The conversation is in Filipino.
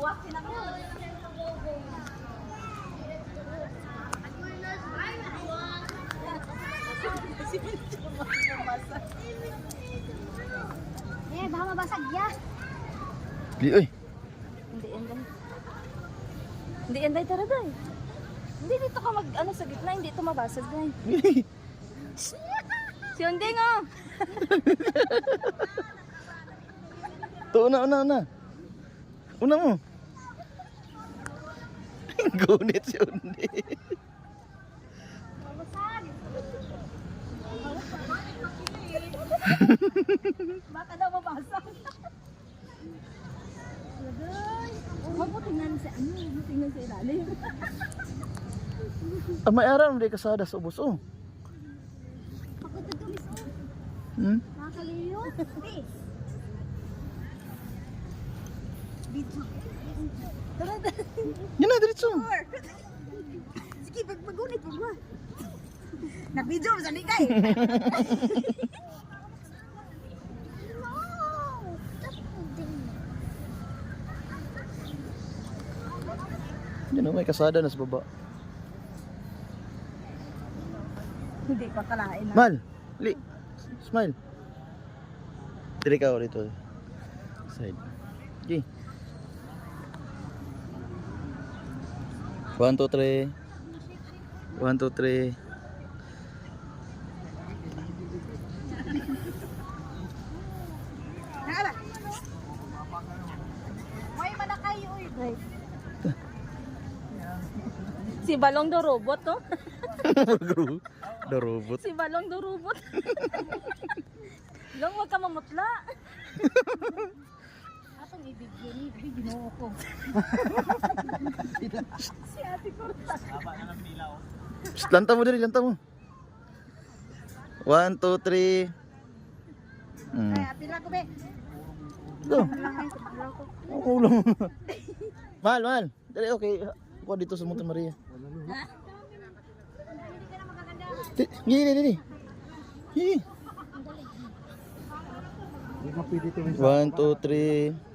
buwak sinako. Eh, baka mabasag ya. Di oy. Hindi enday. Hindi enday tara day. Hindi dito ka mag ano sa gitna, hindi ito mabasag day. Si Unding oh. To una. Una mo. Gunit si Undi. Mabasag. Baka daw mabasag. Lagay. Huwag mo tingnan sa ano, huwag mo tingnan sa ilalim. Ang may araw hindi kasada sa ubos oh. Pagod na tumis oh. Nakakaliyo. Eh. Video. Tara. Yan na diretso. Sige, pagpagunit mo ba? Nag-video sa ligay. Yan oh, may kasada na sa baba. Hindi ko kalain na. Mal, li. Smile. Diri ka dito. Side. Okay. 1 2 3. 1 2 3. Nakala. May manakay uy. Right. Si Balong do robot to. The robot. Si Balong do robot. Long wag ka mamutla. Atong ibigyan ni Ginoo ko. Si Ate Kurta. Shh, lanta mo diri, lanta mo. 1 2 3. Ay, apila ko be. Go. Langay ko pala ko. Ulo. Mahal. Dali okay. Ako dito sa Monte Maria. Gini. Gini. 1 2 3.